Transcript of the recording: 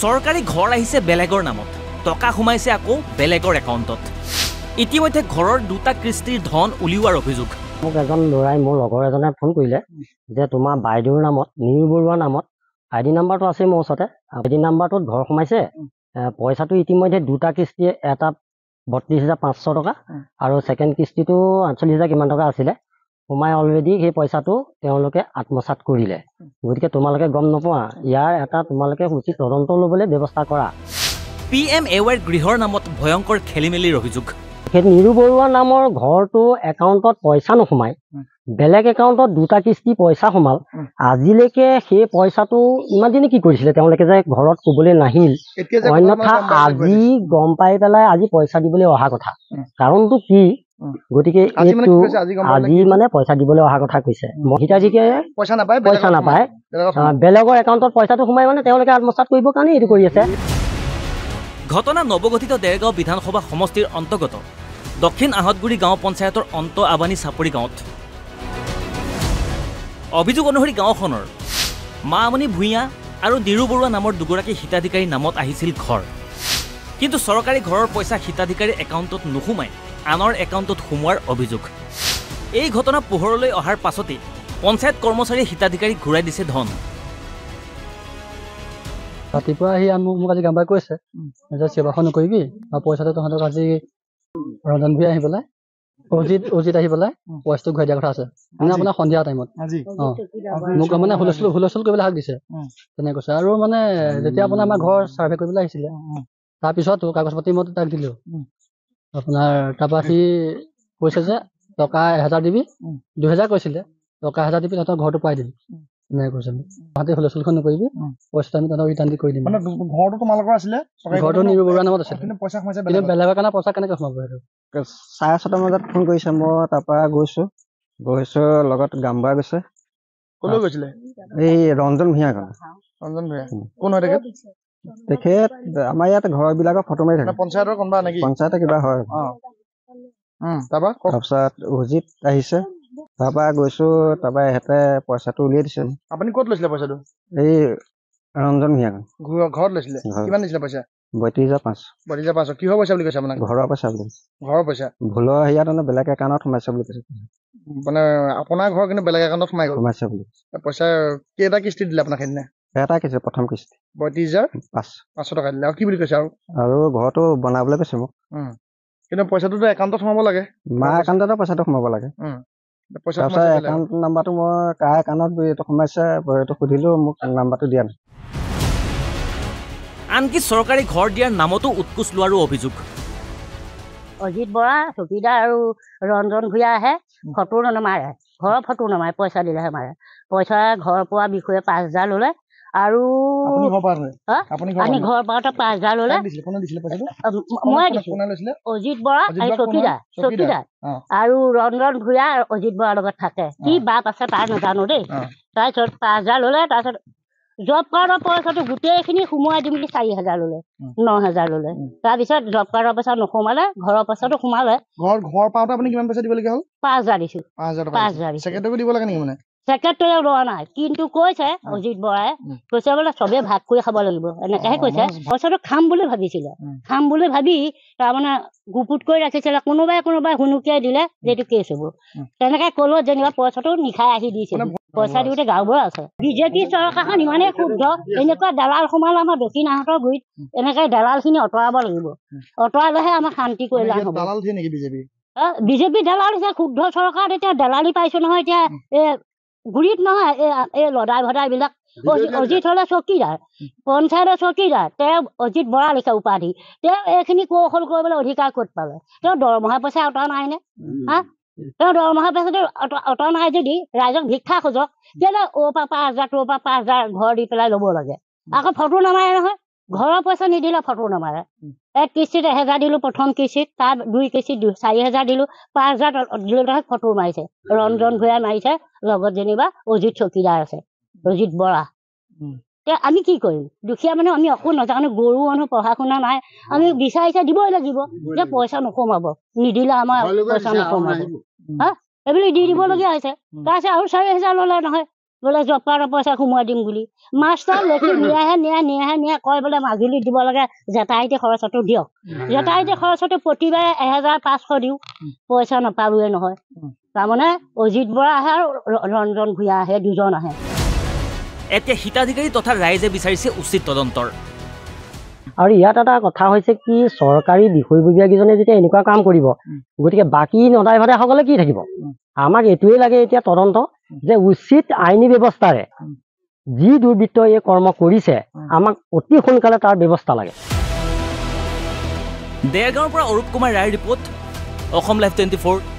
চৰকাৰী ঘৰ আহিছে বেলেগৰ নামত, টকা সোমাইছে আকৌ বেলেগৰ একাউণ্টত। ইতিমধ্যে ঘৰৰ দুটা কিস্তিৰ ধন উলিওৱাৰ অভিযোগ। মোক এজন ল'ৰাই মোৰ লগৰ এজনে ফোন কৰিলে যে তোমাৰ বাইদেউৰ নামত নিৰু বৰুৱাৰ নামত আইডি নাম্বাৰটো আছে মোৰ ওচৰতে, আইডি নাম্বাৰটোত ঘৰ সোমাইছে, পইচাটো ইতিমধ্যে দুটা কিস্তি, এটা ৩২,৫০০ টকা আৰু ছেকেণ্ড কিস্তিটো ৪৮,০০০ কিমান টকা আছিলে, সোমাই অলৰেডি সেই পইচাটো তেওঁলোকে আত্মসাৎ কৰিলে। গতিকে তোমালোকে গম নোপোৱা, ইয়াৰ এটা তোমালোকে উচিত তদন্ত ল'বলৈ ব্যৱস্থা কৰা। PMAY গৃহৰ নামত ভয়ংকৰ খেলিমেলিৰ অভিযোগ। সেই নিৰু বৰুৱা নামৰ ঘৰটো একাউণ্টত পইচা নোসোমাই, বেলেগ একাউণ্টত দুটা কিস্তি পইচা সোমাল। আজিলৈকে সেই পইচাটো ইমান দিনে কি কৰিছিলে তেওঁলোকে যে ঘৰত ক'বলৈ নাহিল, অন্যথা আজি গম পাই পেলাই আজি পইচা দিবলৈ অহা কথা। কাৰণটো কি? গতিকে এইটো আজি মানে পইচা দিবলৈ অহা কথা কৈছে। হিতাধিকাৰীয়ে পইচা নাপায়, বেলেগৰ একাউণ্টত পইচাটো সোমাই মানে তেওঁলোকে আত্মসাৎ কৰিবৰ কাৰণে এইটো কৰি আছে। ঘটনা নৱগঠিত দেৰগাঁও বিধানসভা সমষ্টিৰ অন্তৰ্গত দক্ষিণ আহতগুৰি গাঁও পঞ্চায়তৰ অন্ত আবানী চাপৰি গাঁৱত। অভিযোগ অনুসৰি গাঁওখনৰ মামণি ভূঞা আৰু নিৰু বৰুৱা নামৰ দুগৰাকী হিতাধিকাৰীৰ নামত আহিছিল ঘৰ, কিন্তু চৰকাৰী ঘৰৰ পইচা হিতাধিকাৰীৰ একাউণ্টত নোসোমাই আনৰ একাউণ্টত সোমোৱাৰ অভিযোগ। এই ঘটনা পোহৰলৈ অহাৰ পাছতেই পঞ্চায়ত কৰ্মচাৰীয়ে হিতাধিকাৰীক ঘূৰাই দিছে ধন। ৰাতিপুৱা আহি মোক আজি গাঁওবাই কৈছে যে সেৱাখন নকৰিবি আৰু পইচাটো তহঁতক আজি ৰঞ্জন ভূঞা আহি পেলাই অজিত আহি পেলাই পইচাটো ঘূৰাই দিয়াৰ কথা আছে, মানে আপোনাৰ সন্ধিয়া টাইমত মোক মানে হুলস্থুল কৰিবলৈ হাক দিছে, তেনেকৈ কৈছে। আৰু মানে যেতিয়া আপোনাৰ আমাৰ ঘৰ চাৰ্ভে কৰিবলৈ আহিছিলে তাৰপিছতো কাগজ পাতি মই তাক দিলো আপোনাৰ, তাৰপৰা সি কৈছে যে টকা ১,০০০ দিবি, ২,০০০ কৈছিলে, টকা ১,০০০ দিবি তহঁতৰ ঘৰটো পাই দিবি, এনেকৈ কৈছে। তহঁতে হুলস্থুলখন নকৰিবি, পইচাটো আমি তহঁতক ৰিটাৰ্ণ কৰি দিম। ঘৰটো তোমালোকৰ আছিলে? ঘৰটো নিৰু বৰুৱাৰ নামত আছিলে, কিন্তু বেলেগৰ কাৰণে পইচা কেনেকৈ সোমাব? সেইটো ৬:৩০ বজাত ফোন কৰিছে, মই তাৰপৰা গৈছো লগত গামবা গৈছে। ক'লৈ গৈছিলে? এই ৰঞ্জন ভূঞা কাৰণে। ৰঞ্জন ভূঞা কোন হয় তেখেত? তেখেত আমাৰ ইয়াত ঘৰ বিলাকৰ ফটো মাৰি থাকে, পঞ্চায়তৰ কোনোবা নেকি? পঞ্চায়তে কিবা হয়। তাৰপিছত অজিত আহিছে, তাৰপৰা গৈছো, তাৰপৰা ইহঁতে পইচাটো উলিয়াই দিছে। আপুনি ক'ত লৈছিলে পইচাটো? এই ৰঞ্জন ভূঞা ঘৰত লৈছিলে? কিমান দিছিলে পইচা? ৩২,৫০০। ৩২,৫০০ কিহৰ পইচা বুলি কৈছে আপোনাক? ঘৰৰ পইচা বুলি। ঘৰৰ পইচা ভুলৰ হেৰিয়াত মানে বেলেগ একাউণ্টত সোমাইছে বুলি কৈছে, মানে আপোনাৰ ঘৰ কিন্তু বেলেগ একাউণ্টত সোমাইছে বুলি। পইচা কেইটা কিস্তি দিলে আপোনাক সেইদিনা? এটা কিস্তি, প্ৰথম কিস্তি ৩২,৫০০ টকা দিলে। আৰু কি বুলি কৈছে? আৰু ঘৰটো বনাবলৈ কৈছে মোক, কিন্তু পইচাটোতো একাউণ্টত সোমাব লাগে, মাৰ একাউণ্টতে পইচাটো সোমাব লাগে। তাৰপিছত একাউণ্ট নাম্বাৰটো মই কাৰ একাউণ্টত এইটো সোমাইছে এইটো সুধিলো, মোক নাম্বাৰটো দিয়া নাই। আনকি চৰকাৰী ঘৰ দিয়াৰ নামতো উৎকোচ লোৱাৰো অভিযোগ। অজিত বৰা চকীদাৰ আৰু ৰঞ্জন ভূঞা আহে, ফটো নামাৰে, ঘৰৰ ফটো নামাৰে, পইচা দিলেহে মাৰে। পইচা ঘৰ পোৱা বিষয়ে ৫,০০০ ল'লে, আৰু আমি ঘৰ পাওঁতে ৫,০০০ ল'লে। মই দিছো, অজিত বৰা আৰু চকীদাৰ আৰু ৰঞ্জন ভূঞা অজিত বৰাৰ লগত থাকে, কি বাপ আছে তাৰ নাজানো দেই। তাৰপিছত ৫,০০০ ল'লে, তাৰপিছত জব কাৰ্ডৰ পইচাটো গোটেইখিনি সোমোৱাই দিম বুলি ৪,০০০ ল'লে, ৯,০০০ ল'লে। তাৰপিছত জব কাৰ্ডৰ পইচা নোসোমালে, ঘৰৰ পইচাটো সোমালে। ঘৰ পাওঁতে আপুনি কিমান পইচা দিবলগীয়া হ'ল? ৫,০০০ দিছো। ৫,০০০ ছেক্ৰেটাৰীকো দিব লাগে নেকি? মানে ছেক্ৰেটাৰীয়ে লোৱা নাই, কিন্তু কৈছে অজিত বৰাই কৈছে বোলে চবেই ভাগ কৰি খাব লাগিব, এনেকেহে কৈছে। পইচাটো খাম বুলি ভাবিছিলে, খাম বুলি ভাবি তাৰমানে গুপুত কৰি ৰাখিছিলে। কোনোবাই হুনুকিয়াই দিলে যে এইটো কেছ হ'ব, তেনেকে ক'লো যেনিবা পইচাটো নিশাই আহি দিছে। পইচা দিওঁতে গাঁওবুঢ়া আছে। বিজেপি চৰকাৰখন ইমানেই ক্ষুব্ধ, এনেকুৱা দালাল সোমালে আমাৰ দক্ষিণ আহতৰ গুৰিত, এনেকে দালাল খিনি আঁতৰাব লাগিব, আঁতৰালেহে আমাৰ শান্তি কৰিলে হ'ব। বিজেপি দালাল হৈছে ক্ষুব্ধ চৰকাৰত। এতিয়া দালালি পাইছো নহয়, এতিয়া গুৰিত নহয়, এই লদাই ভদাই বিলাক। অজিত হলে চকীদাৰ, পঞ্চায়তৰ চকীদাৰ, তেওঁ অজিত বৰা লিখা উপাধি। তেওঁ এইখিনি কৌশল কৰিবলৈ অধিকাৰ ক'ত পালে? তেওঁ দৰমহা পইচা অঁতৰা নাই নে? তেওঁ দৰমহা পইচাটো অঁতৰা নাই যদি ৰাইজক ভিক্ষা খোজক, কেলে অ'ৰ পৰা ৫,০০০ তোৰ পৰা ৫,০০০ ঘৰ দি পেলাই ল'ব লাগে? আকৌ ফটো নামাৰে নহয়, ঘৰৰ পইচা নিদিলে ফটো নামাৰে। এক কিস্তিত ১,০০০ দিলো, প্ৰথম কিস্তিত, তাৰ ২ কিস্তিত ৪,০০০ দিলো, ৫,০০০ দিলে ফটো মাৰিছে। ৰঞ্জন ভূঞা মাৰিছে, লগত যেনিবা অজিত চকীদাৰ আছে, অজিত বৰা। আমি কি কৰিম? দুখীয়া মানুহ, আমি একো নাজানো, গৰু মানুহ, পঢ়া শুনা নাই, আমি বিচাৰিছে দিবই লাগিব যে পইচা নোসোমাব, নিদিলে আমাৰ পইচা নোসোমাব। এইবুলি দি দিবলগীয়া হৈছে। তাৰপিছত আৰু ৪,০০০ ল'লে নহয়, বোলে জব কাৰ্ডৰ পইচা সোমোৱাই দিম বুলি মাষ্টাৰ লেখি নিয়াহে কয় বোলে মাজুলীত দিব লাগে যাতায়তী খৰচটো দিয়ক যাতায়তী খৰচটো প্ৰতিবাৰে 1500 দিওঁ পইচা নাপালোৱে নহয় তাৰমানে অজিত বৰা আহে আৰু ৰঞ্জন ভূঞা আহে দুজন আহে এতিয়া হিতাধিকাৰী তথা ৰাইজে বিচাৰিছে উচিত তদন্তৰ আৰু ইয়াত এটা কথা হৈছে কি চৰকাৰী বিষয়ববীয়াকেইজনে যেতিয়া এনেকুৱা কাম কৰিব গতিকে বাকী নদাই ভাদাইসকলে কি থাকিব আমাক এইটোৱেই লাগে এতিয়া তদন্ত যে উচিত আইনী ব্যৱস্থাৰে যি দুৰ্বৃত্ত এই কৰ্ম কৰিছে আমাক অতি সোনকালে তাৰ ব্যৱস্থা লাগে দেৰগাঁৱৰ পৰা অৰূপ কুমাৰ ৰায়ৰ ৰিপৰ্ট অসম লাইভ 24